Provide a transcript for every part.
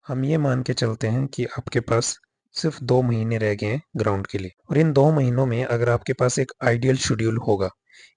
हम ये मान के चलते हैं कि आपके पास सिर्फ 2 महीने रह गए हैं ग्राउंड के लिए और इन 2 महीनों में अगर आपके पास एक आइडियल शेड्यूल होगा,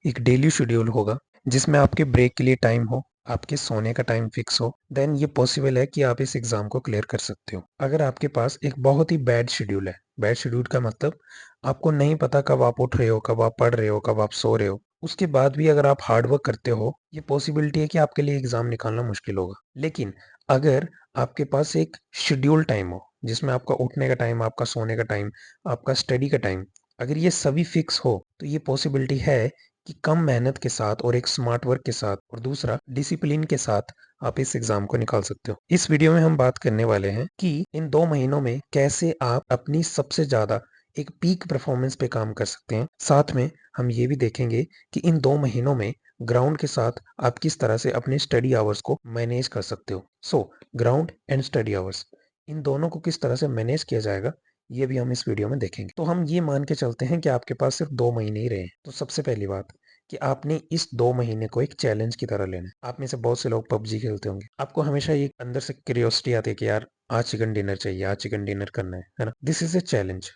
एक डेली शेड्यूल होगा जिसमें आपके ब्रेक के लिए टाइम हो, आपके सोने का टाइम फिक्स हो, देन ये पॉसिबल है कि आप इस एग्ज़ाम को क्लियर कर सकते हो। अगर आपके पास एक बहुत ही बैड शेड्यूल है, बैड शेड्यूल का मतलब आपको नहीं पता कब आप उठ रहे हो, कब आप पढ़ रहे हो, कब आप सो रहे हो, उसके बाद भी अगर आप हार्ड वर्क करते हो, ये पॉसिबिलिटी है कि आपके लिए एग्ज़ाम निकालना मुश्किल होगा। लेकिन अगर आपके पास एक शेड्यूल टाइम हो जिसमें आपका उठने का टाइम, आपका सोने का टाइम, आपका स्टडी का टाइम, अगर ये सभी फिक्स हो तो ये पॉसिबिलिटी है कि कम मेहनत के साथ और एक स्मार्ट वर्क के साथ और दूसरा डिसिप्लिन के साथ आप इस एग्जाम को निकाल सकते हो। इस वीडियो में हम बात करने वाले हैं कि इन 2 महीनों में कैसे आप अपनी सबसे ज्यादा एक पीक परफॉर्मेंस पे काम कर सकते हैं। साथ में हम ये भी देखेंगे कि इन 2 महीनों में ग्राउंड के साथ आप किस तरह से अपने स्टडी आवर्स को मैनेज कर सकते हो। So ground and study hours, इन दोनों को किस तरह से मैनेज किया जाएगा ये भी हम इस वीडियो में देखेंगे। तो हम ये मान के चलते हैं कि आपके पास सिर्फ 2 महीने ही रहे हैं। तो सबसे पहली बात कि आपने इस 2 महीने को एक चैलेंज की तरह लेना है। आप में से बहुत से लोग पबजी खेलते होंगे, आपको हमेशा ये अंदर से क्यूरियोसिटी आती है कि यार आज चिकन डिनर चाहिए, आज चिकन डिनर करना है ना। This is a challenge.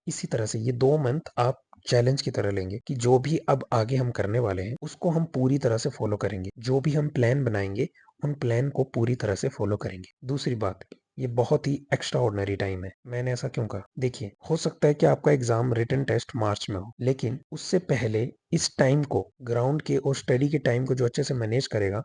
इसी तरह से ये 2 मंथ आप चैलेंज की तरह लेंगे कि जो भी अब आगे हम करने वाले हैं उसको हम पूरी तरह से फॉलो करेंगे। जो भी हम प्लान बनाएंगे उन प्लान को पूरी तरह से फॉलो करेंगे। दूसरी बात, ये बहुत ही एक्स्ट्रा ऑर्डिनरी टाइम है। मैंने ऐसा क्यों कहा? देखिए, हो सकता है कि आपका एग्जाम रिटन टेस्ट मार्च में हो, लेकिन उससे पहले इस टाइम को, ग्राउंड के और स्टडी के टाइम को जो अच्छे से मैनेज करेगा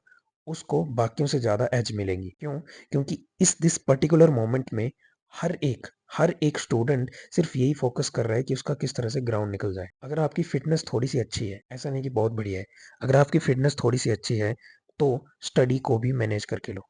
उसको बाकियों से ज्यादा एज मिलेंगी। क्यों? क्योंकि इस दिस पर्टिकुलर मोमेंट में हर एक हर एक स्टूडेंट सिर्फ यही फोकस कर रहा है कि उसका किस तरह से ग्राउंड निकल जाए। अगर आपकी फिटनेस थोड़ी सी अच्छी है, ऐसा नहीं कि बहुत बढ़िया है, अगर आपकी फिटनेस थोड़ी सी अच्छी है तो स्टडी को भी मैनेज करके लो।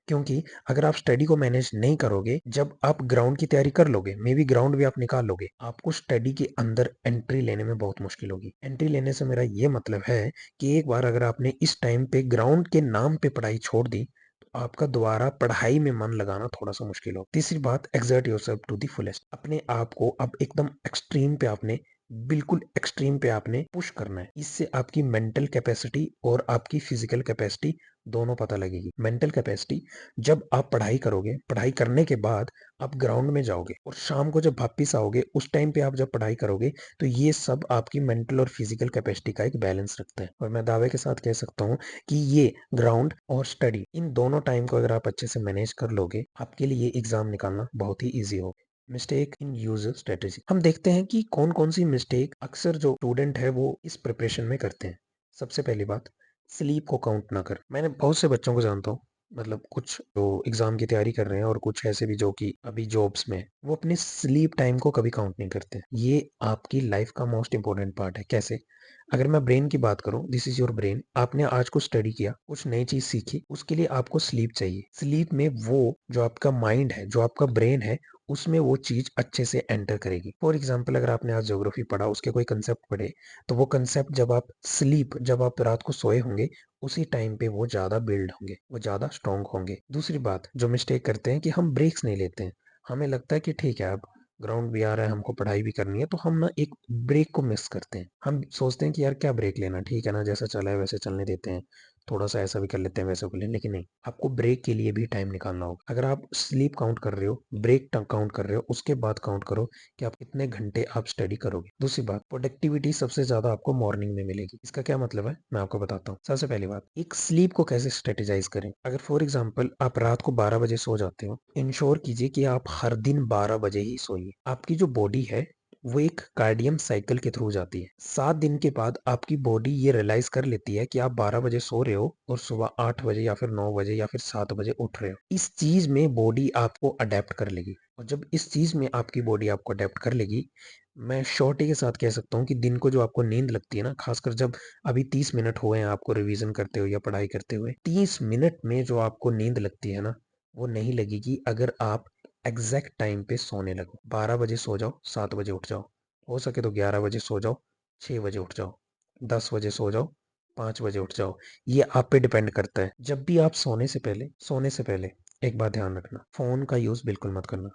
क्योंकि अगर आप स्टडी को मैनेज नहीं करोगे, जब आप ग्राउंड की तैयारी कर लोगे, मे बी ग्राउंड भी आप निकाल लोगे, आपको स्टडी के अंदर एंट्री लेने में बहुत मुश्किल होगी। एंट्री लेने से मेरा ये मतलब है कि एक बार अगर आपने इस टाइम पे ग्राउंड के नाम पे पढ़ाई छोड़ दी तो आपका दोबारा पढ़ाई में मन लगाना थोड़ा सा मुश्किल हो। तीसरी बात, exert yourself to the fullest. अपने आप को अब एकदम एक्सट्रीम पे आपने, बिल्कुल एक्सट्रीम पे आपने पुश करना है। इससे आपकी मेंटल कैपेसिटी और आपकी फिजिकल कैपेसिटी दोनों पता लगेगी। मेंटल कैपेसिटी, जब आप पढ़ाई करोगे, पढ़ाई करने के बाद आप ग्राउंड में जाओगे और शाम को जब वापिस आओगे उस टाइम पे आप जब पढ़ाई करोगे तो ये सब आपकी मेंटल और फिजिकल कैपेसिटी का एक बैलेंस रखता है। और मैं दावे के साथ कह सकता हूँ कि ये ग्राउंड और स्टडी, इन दोनों टाइम को अगर आप अच्छे से मैनेज कर लोगे, आपके लिए एग्जाम निकालना बहुत ही ईजी होगा। मिस्टेक इन यूजर स्ट्रेटेजी, हम देखते हैं कि कौन कौन सी मिस्टेक अक्सर जो स्टूडेंट है वो इस प्रिपरेशन में करते हैं। सबसे पहली बात, स्लीप को काउंट ना कर। मैंने बहुत से बच्चों को जानता हूँ, मतलब कुछ जो एग्जाम की तैयारी कर रहे हैं और कुछ ऐसे भी जो कि अभी जॉब्स में हैं, वो अपने स्लीप टाइम को कभी काउंट नहीं करते। ये आपकी लाइफ का मोस्ट इंपॉर्टेंट पार्ट है। कैसे? अगर मैं ब्रेन की बात करूं, दिस इज योर ब्रेन। आपने आज कुछ स्टडी किया, कुछ नई चीज सीखी, उसके लिए आपको स्लीप चाहिए। स्लीप में वो जो आपका माइंड है, जो आपका ब्रेन है, उसमें वो चीज अच्छे से एंटर करेगी। फॉर एग्जाम्पल, अगर आपने आज ज्योग्राफी पढ़ा, उसके कोई कंसेप्ट पढ़े, तो वो कंसेप्ट जब आप रात को सोए होंगे उसी टाइम पे वो ज्यादा बिल्ड होंगे, वो ज्यादा स्ट्रांग होंगे। दूसरी बात जो मिस्टेक करते हैं कि हम ब्रेक्स नहीं लेते हैं। हमें लगता है कि ठीक है, अब ग्राउंड भी आ रहा है, हमको पढ़ाई भी करनी है, तो हम ना एक ब्रेक को मिस करते हैं। हम सोचते हैं कि यार क्या ब्रेक लेना, ठीक है ना, जैसा चला है वैसे चलने देते हैं, थोड़ा सा ऐसा भी कर लेते हैं वैसा कर लेते हैं। लेकिन नहीं, आपको ब्रेक के लिए भी टाइम निकालना होगा। अगर आप स्लीप काउंट कर रहे हो, ब्रेक काउंट कर रहे हो, उसके बाद काउंट करो कि आप कितने घंटे आप स्टडी करोगे। दूसरी बात, प्रोडक्टिविटी सबसे ज्यादा आपको मॉर्निंग में मिलेगी। इसका क्या मतलब है, मैं आपको बताता हूँ। सबसे पहली बात, एक स्लीप को कैसे स्ट्रेटेजाइज करें। अगर फॉर एग्जाम्पल आप रात को 12 बजे सो जाते हो, इंश्योर कीजिए कि आप हर दिन 12 बजे ही सोइए। आपकी जो बॉडी है वो एक कार्डियम साइकिल के थ्रू जाती है। 7 दिन के बाद आपकी बॉडी ये रियलाइज कर लेती है कि आप 12 बजे सो रहे हो और सुबह 8 बजे या फिर 9 बजे या फिर 7 बजे उठ रहे हो। इस चीज में बॉडी आपको अडेप्ट कर लेगी, और जब इस चीज में आपकी बॉडी आपको अडेप्ट कर लेगी, मैं श्योरिटी के साथ कह सकता हूँ कि दिन को जो आपको नींद लगती है ना, खासकर जब अभी 30 मिनट हुए हैं आपको रिवीजन करते हुए या पढ़ाई करते हुए, 30 मिनट में जो आपको नींद लगती है ना, वो नहीं लगेगी अगर आप एग्जैक्ट टाइम पे सोने लगो। 12 बजे सो जाओ, 7 बजे उठ जाओ, हो सके तो 11 बजे सो जाओ, 6 बजे उठ जाओ, 10 बजे सो जाओ, 5 बजे उठ जाओ। ये आप पे डिपेंड करता है। जब भी आप सोने से पहले एक बात ध्यान रखना, फोन का यूज बिल्कुल मत करना।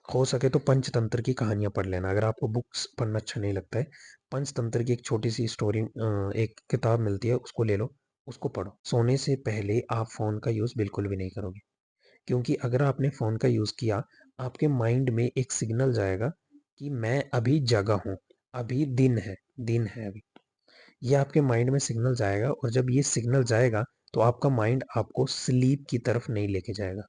हो सके तो पंचतंत्र की कहानियां पढ़ लेना। अगर आपको बुक्स पढ़ना अच्छा नहीं लगता है, पंचतंत्र की एक छोटी सी स्टोरी, एक किताब मिलती है, उसको ले लो, उसको पढ़ो। सोने से पहले आप फोन का यूज बिल्कुल भी नहीं करोगे, क्योंकि अगर आपने फ़ोन का यूज़ किया, आपके माइंड में एक सिग्नल जाएगा कि मैं अभी जगा हूँ, अभी दिन है अभी। ये आपके माइंड में सिग्नल जाएगा और जब ये सिग्नल जाएगा तो आपका माइंड आपको स्लीप की तरफ नहीं लेके जाएगा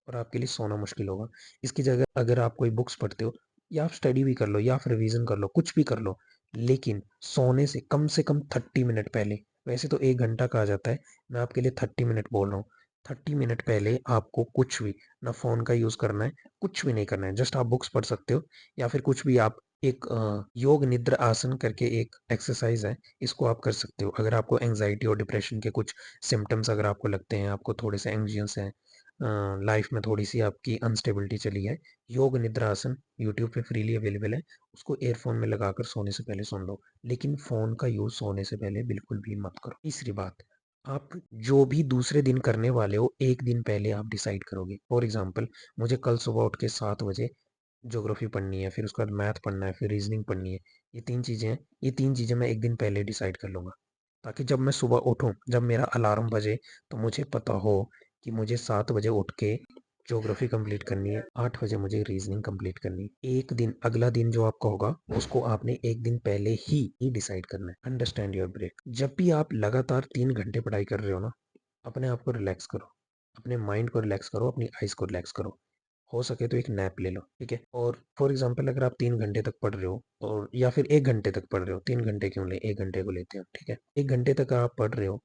और आपके लिए सोना मुश्किल होगा। इसकी जगह अगर आप कोई बुक्स पढ़ते हो या आप स्टडी भी कर लो या फिर रिवीजन कर लो, कुछ भी कर लो, लेकिन सोने से कम 30 मिनट पहले, वैसे तो 1 घंटा कहा जाता है, मैं आपके लिए 30 मिनट बोल रहा हूँ। 30 मिनट पहले आपको कुछ भी, ना फ़ोन का यूज़ करना है, कुछ भी नहीं करना है। जस्ट आप बुक्स पढ़ सकते हो या फिर कुछ भी आप एक योग निद्रा आसन करके एक एक्सरसाइज है, इसको आप कर सकते हो। अगर आपको एंजाइटी और डिप्रेशन के कुछ सिम्टम्स अगर आपको लगते हैं, आपको थोड़े से एंग्जियस हैं, लाइफ में थोड़ी सी आपकी अनस्टेबिलिटी चली है, योग निद्रा आसन यूट्यूब पे फ्रीली अवेलेबल है, उसको एयरफोन में लगाकर सोने से पहले सुन लो। लेकिन फ़ोन का यूज़ सोने से पहले बिल्कुल भी मत करो। तीसरी बात, आप जो भी दूसरे दिन करने वाले हो, एक दिन पहले आप डिसाइड करोगे। फॉर एग्जाम्पल, मुझे कल सुबह उठ के 7 बजे ज्योग्राफी पढ़नी है, फिर उसके बाद मैथ पढ़ना है, फिर रीजनिंग पढ़नी है। ये 3 चीज़ें हैं, ये 3 चीज़ें मैं एक दिन पहले डिसाइड कर लूँगा, ताकि जब मैं सुबह उठूँ, जब मेरा अलार्म बजे, तो मुझे पता हो कि मुझे 7 बजे उठ के ज्योग्राफी कंप्लीट करनी है, 8 बजे मुझे रीजनिंग कंप्लीट करनी है। एक दिन, अगला दिन जो आपका होगा, उसको आपने एक दिन पहले ही डिसाइड करना है। Understand your break. जब भी आप लगातार 3 घंटे पढ़ाई कर रहे हो ना, अपने आप को रिलैक्स करो, अपने माइंड को रिलैक्स करो, अपनी आइज़ को रिलैक्स करो। हो सके तो एक नैप ले लो, ठीक है? और फॉर एग्जांपल, अगर आप 3 घंटे तक पढ़ रहे हो और या फिर 1 घंटे तक पढ़ रहे हो, 3 घंटे क्यों लें, 1 घंटे को लेते हैं, ठीक है? 1 घंटे तक आप पढ़ रहे हो,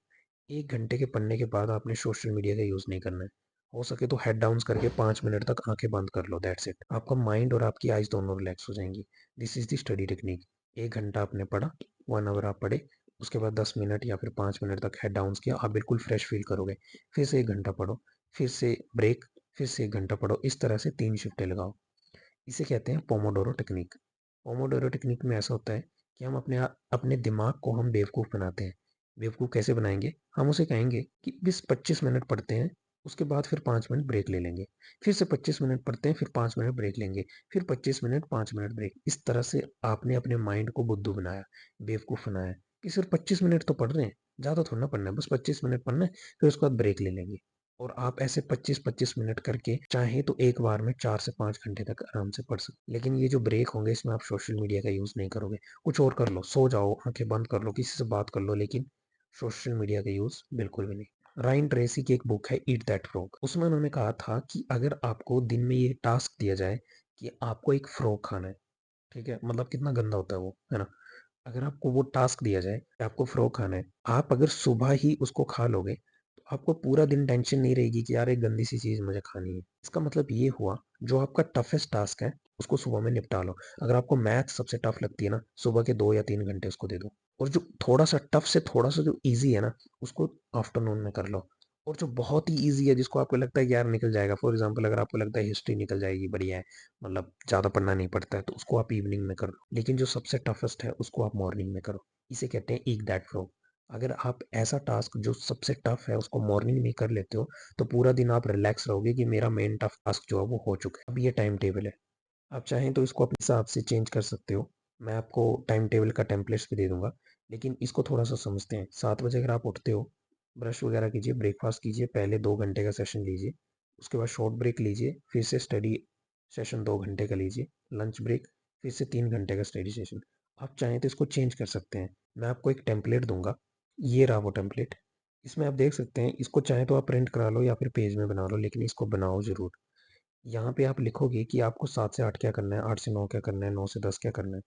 1 घंटे के पढ़ने के बाद आपने सोशल मीडिया का यूज़ नहीं करना है। हो सके तो हेड डाउन्स करके 5 मिनट तक आंखें बंद कर लो, दैट्स इट। आपका माइंड और आपकी आइज़ दोनों रिलैक्स हो जाएंगी। This is the study technique. 1 घंटा आपने पढ़ा, 1 आवर आप पढ़े, उसके बाद 10 मिनट या फिर 5 मिनट तक हेड डाउन्स किया, आप बिल्कुल फ्रेश फील करोगे। फिर से 1 घंटा पढ़ो, फिर से ब्रेक, फिर से 1 घंटा पढ़ो। इस तरह से 3 शिफ्टें लगाओ। इसे कहते हैं पोमोडोरो टेक्निक। पोमोडोरो टेक्निक में ऐसा होता है कि हम अपने दिमाग को हम बेवकूफ़ बनाते हैं। बेवकूफ़ कैसे बनाएंगे? हम उसे कहेंगे कि बस 25 मिनट पढ़ते हैं, उसके बाद फिर 5 मिनट ब्रेक ले लेंगे, फिर से 25 मिनट पढ़ते हैं, फिर 5 मिनट ब्रेक लेंगे, फिर 25 मिनट, 5 मिनट ब्रेक। इस तरह से आपने अपने माइंड को बुद्धू बनाया, बेवकूफ़ बनाया कि सिर्फ 25 मिनट तो पढ़ रहे हैं, ज़्यादा थोड़ा ना पढ़ना है, बस 25 मिनट पढ़ना है, फिर उसके बाद ब्रेक ले लेंगे। और आप ऐसे 25-25 मिनट करके चाहे तो एक बार में 4 से 5 घंटे तक आराम से पढ़ सकते। लेकिन ये जो ब्रेक होंगे, इसमें आप सोशल मीडिया का यूज़ नहीं करोगे। कुछ और कर लो, सो जाओ, आँखें बंद कर लो, किसी से बात कर लो, लेकिन सोशल मीडिया का यूज़ बिल्कुल भी नहीं। रायन ट्रेसी की एक बुक है ईट दैट फ्रॉग। उसमें उन्होंने कहा था कि अगर आपको दिन में ये टास्क दिया जाए कि आपको एक फ्रॉग खाना है, ठीक है? मतलब कितना गंदा होता है वो, है ना? अगर आपको वो टास्क दिया जाए कि आपको फ्रॉग खाना है, आप अगर सुबह ही उसको खा लोगे, तो आपको पूरा दिन टेंशन नहीं रहेगी कि यार एक गंदी सी चीज़ मुझे खानी है। इसका मतलब ये हुआ, जो आपका टफेस्ट टास्क है, उसको सुबह में निपटा लो। अगर आपको मैथ सबसे टफ लगती है ना, सुबह के 2 या 3 घंटे उसको दे दो। और जो थोड़ा सा टफ से थोड़ा सा जो ईज़ी है ना, उसको आफ्टरनून में कर लो। और जो बहुत ही ईज़ी है, जिसको आपको लगता है कि यार निकल जाएगा, फॉर एग्ज़ाम्पल अगर आपको लगता है हिस्ट्री निकल जाएगी, बढ़िया है, मतलब ज़्यादा पढ़ना नहीं पड़ता है, तो उसको आप इवनिंग में कर लो। लेकिन जो सबसे टफेस्ट है, उसको आप मॉर्निंग में करो। इसे कहते हैं ईट दैट फ्रॉग। अगर आप ऐसा टास्क जो सबसे टफ है, उसको मॉर्निंग में कर लेते हो, तो पूरा दिन आप रिलैक्स रहोगे कि मेरा मेन टफ टास्क जो है वो हो चुका है। अब ये टाइम टेबल है, आप चाहें तो इसको अपने हिसाब से चेंज कर सकते हो। मैं आपको टाइम टेबल का टेम्पलेट्स भी दे दूंगा, लेकिन इसको थोड़ा सा समझते हैं। 7 बजे अगर आप उठते हो, ब्रश वगैरह कीजिए, ब्रेकफास्ट कीजिए, पहले 2 घंटे का सेशन लीजिए, उसके बाद शॉर्ट ब्रेक लीजिए, फिर से स्टडी सेशन 2 घंटे का लीजिए, लंच ब्रेक, फिर से 3 घंटे का स्टडी सेशन। आप चाहें तो इसको चेंज कर सकते हैं। मैं आपको एक टेम्पलेट दूंगा, ये रहा वो टेम्पलेट। इसमें आप देख सकते हैं, इसको चाहे तो आप प्रिंट करा लो या फिर पेज में बना लो, लेकिन इसको बनाओ ज़रूर। यहाँ पे आप लिखोगे कि आपको 7 से 8 क्या करना है, 8 से 9 क्या करना है, 9 से 10 क्या करना है।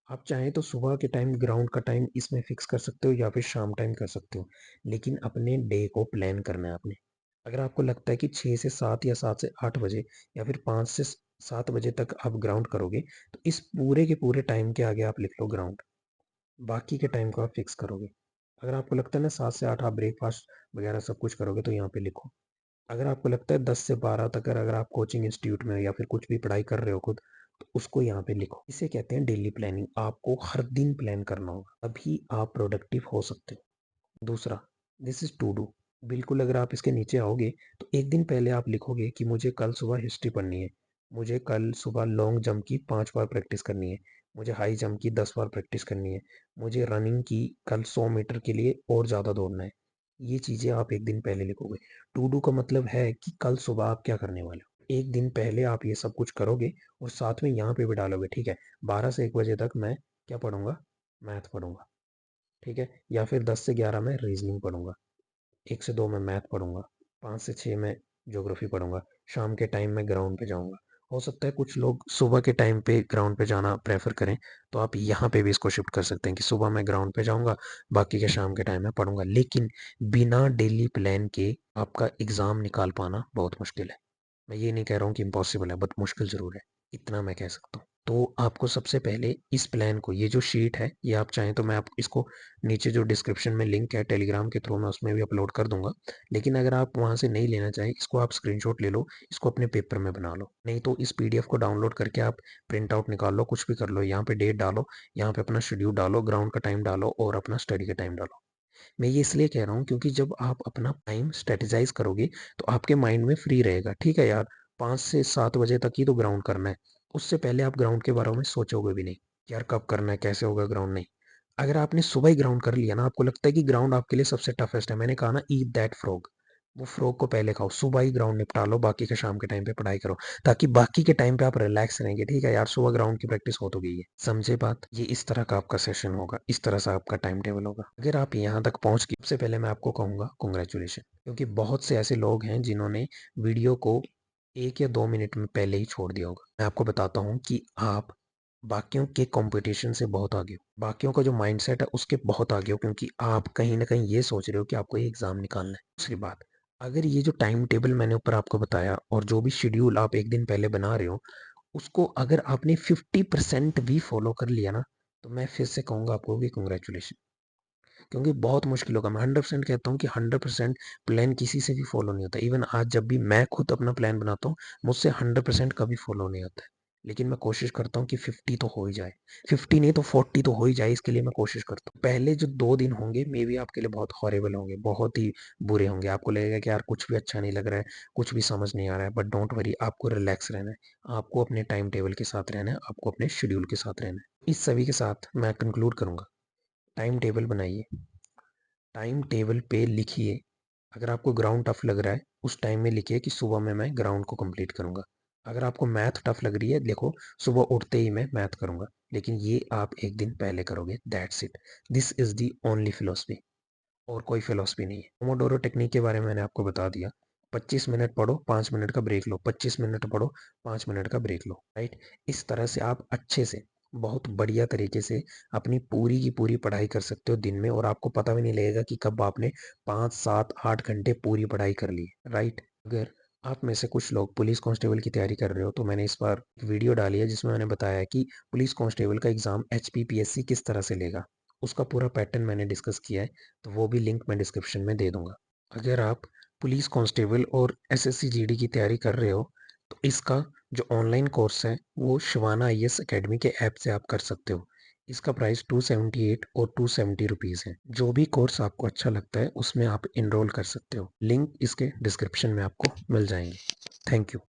आप चाहें तो सुबह के टाइम ग्राउंड का टाइम इसमें फिक्स कर सकते हो या फिर शाम टाइम कर सकते हो, लेकिन अपने डे को प्लान करना है आपने। अगर आपको लगता है कि 6 से 7 या 7 से 8 बजे या फिर 5 से 7 बजे तक आप ग्राउंड करोगे, तो इस पूरे के पूरे टाइम के आगे आप लिख लो ग्राउंड, बाकी के टाइम को आप फिक्स करोगे। अगर आपको लगता है ना 7 से 8 आप ब्रेकफास्ट वगैरह सब कुछ करोगे, तो यहाँ पे लिखो। अगर आपको लगता है 10 से 12 तक, अगर आप कोचिंग इंस्टीट्यूट में या फिर कुछ भी पढ़ाई कर रहे हो खुद, तो उसको यहाँ पे लिखो। इसे कहते हैं डेली प्लानिंग। आपको हर दिन प्लान करना होगा, तभी आप प्रोडक्टिव हो सकते हो। दूसरा, दिस इज टू डू। बिल्कुल, अगर आप इसके नीचे आओगे, तो एक दिन पहले आप लिखोगे कि मुझे कल सुबह हिस्ट्री पढ़नी है, मुझे कल सुबह लॉन्ग जंप की 5 बार प्रैक्टिस करनी है, मुझे हाई जंप की 10 बार प्रैक्टिस करनी है, मुझे रनिंग की कल 100 मीटर के लिए और ज़्यादा दौड़ना है। ये चीज़ें आप एक दिन पहले लिखोगे। टू डू का मतलब है कि कल सुबह आप क्या करने वाले हो। एक दिन पहले आप ये सब कुछ करोगे और साथ में यहाँ पे भी डालोगे, ठीक है, 12 से 1 बजे तक मैं क्या पढ़ूंगा, मैथ पढ़ूंगा, ठीक है, या फिर 10 से 11 में रीजनिंग पढ़ूंगा, 1 से 2 में मैथ पढ़ूंगा, 5 से 6 में ज्योग्राफी पढ़ूंगा, शाम के टाइम में ग्राउंड पे जाऊंगा। हो सकता है कुछ लोग सुबह के टाइम पे ग्राउंड पे जाना प्रेफर करें, तो आप यहाँ पे भी इसको शिफ्ट कर सकते हैं कि सुबह मैं ग्राउंड पे जाऊंगा, बाकी के शाम के टाइम में पढ़ूंगा। लेकिन बिना डेली प्लान के आपका एग्ज़ाम निकाल पाना बहुत मुश्किल है। मैं ये नहीं कह रहा हूँ कि इम्पॉसिबल है, बट मुश्किल ज़रूर है, इतना मैं कह सकता हूँ। तो आपको सबसे पहले इस प्लान को, ये जो शीट है, ये आप चाहें तो मैं आप इसको नीचे जो डिस्क्रिप्शन में लिंक है टेलीग्राम के थ्रू मैं उसमें भी अपलोड कर दूंगा। लेकिन अगर आप वहाँ से नहीं लेना चाहें, इसको आप स्क्रीनशॉट ले लो, इसको अपने पेपर में बना लो, नहीं तो इस पीडीएफ को डाउनलोड करके आप प्रिंट आउट निकाल लो, कुछ भी कर लो, यहाँ पे डेट डालो, यहाँ पे अपना शेड्यूल डालो, ग्राउंड का टाइम डालो और अपना स्टडी का टाइम डालो। मैं ये इसलिए कह रहा हूँ क्योंकि जब आप अपना टाइम स्ट्रेटेजाइज करोगे तो आपके माइंड में फ्री रहेगा, ठीक है यार, 5 से 7 बजे तक ही तो ग्राउंड करना है, उससे पहले आप ग्राउंड के बारे में सोचोगे भी नहीं, यार कब करना है, कैसे होगा ग्राउंड, नहीं। अगर आपने सुबह ही ग्राउंड कर लिया ना, आपको लगता है कि ग्राउंड आपके लिए सबसे टफेस्ट है, मैंने कहा ना, ईट दैट फ्रॉग, वो फ्रॉग को पहले खाओ, सुबह ही ग्राउंड निपटा लो, बाकी के शाम के टाइम पे पढ़ाई करो, ताकि बाकी के टाइम पे आप रिलैक्स रहेंगे, ठीक है यार, सुबह ग्राउंड की प्रैक्टिस हो तो गई है, समझे बात। ये इस तरह का आपका सेशन होगा, इस तरह से आपका टाइम टेबल होगा। अगर आप यहाँ तक पहुँच गए, सबसे पहले मैं आपको कहूँगा कॉन्ग्रेचुलेशन, क्योंकि बहुत से ऐसे लोग हैं जिन्होंने वीडियो को 1 या 2 मिनट में पहले ही छोड़ दिया होगा। मैं आपको बताता हूँ कि आप बाकियों के कंपटीशन से बहुत आगे हो, बाकियों का जो माइंडसेट है उसके बहुत आगे हो, क्योंकि आप कहीं ना कहीं ये सोच रहे हो कि आपको ये एग्ज़ाम निकालना है। दूसरी बात, अगर ये जो टाइम टेबल मैंने ऊपर आपको बताया और जो भी शेड्यूल आप एक दिन पहले बना रहे हो, उसको अगर आपने 50% भी फॉलो कर लिया ना, तो मैं फिर से कहूँगा आपको कि कंग्रेचुलेशन, क्योंकि बहुत मुश्किल होगा। मैं 100% कहता हूँ कि 100% प्लान किसी से भी फॉलो नहीं होता। इवन आज जब भी मैं खुद अपना प्लान बनाता हूँ, मुझसे 100% कभी फॉलो नहीं होता है, लेकिन मैं कोशिश करता हूँ कि 50 तो हो ही जाए, 50 नहीं तो 40 तो हो ही जाए, इसके लिए मैं कोशिश करता हूँ। पहले जो 2 दिन होंगे मे बी आपके लिए बहुत हॉरेबल होंगे, बहुत ही बुरे होंगे, आपको लगेगा कि यार कुछ भी अच्छा नहीं लग रहा है, कुछ भी समझ नहीं आ रहा है, बट डोंट वरी, आपको रिलैक्स रहना है, आपको अपने टाइम टेबल के साथ रहना है, आपको अपने शेड्यूल के साथ रहना है। इस सभी के साथ मैं कंक्लूड करूँगा, टाइम टेबल बनाइए, टाइम टेबल पे लिखिए, अगर आपको ग्राउंड टफ लग रहा है उस टाइम में लिखिए कि सुबह में मैं ग्राउंड को कंप्लीट करूंगा। अगर आपको मैथ टफ लग रही है, देखो सुबह उठते ही मैं मैथ करूंगा, लेकिन ये आप एक दिन पहले करोगे, that's it, this is the only philosophy, और कोई फिलोसफी नहीं है। पोमोडोरो टेक्निक के बारे में मैंने आपको बता दिया, 25 मिनट पढ़ो, 5 मिनट का ब्रेक लो, 25 मिनट पढ़ो, 5 मिनट का ब्रेक लो, राइट। इस तरह से आप अच्छे से, बहुत बढ़िया तरीके से अपनी पूरी की पूरी पढ़ाई कर सकते हो दिन में, और आपको पता भी नहीं लगेगा कि कब आपने 5 7 8 घंटे पूरी पढ़ाई कर ली, राइट। अगर आप में से कुछ लोग पुलिस कांस्टेबल की तैयारी कर रहे हो, तो मैंने इस बार वीडियो डाली है जिसमें मैंने बताया है कि पुलिस कांस्टेबल का एग्ज़ाम HPPSC किस तरह से लेगा, उसका पूरा पैटर्न मैंने डिस्कस किया है, तो वो भी लिंक मैं डिस्क्रिप्शन में दे दूंगा। अगर आप पुलिस कांस्टेबल और SSC GD की तैयारी कर रहे हो, तो इसका जो ऑनलाइन कोर्स है वो शिवाना IAS अकेडमी के ऐप से आप कर सकते हो। इसका प्राइस 278 और 270 रुपीज़ है। जो भी कोर्स आपको अच्छा लगता है उसमें आप इनरोल कर सकते हो, लिंक इसके डिस्क्रिप्शन में आपको मिल जाएंगे। Thank you.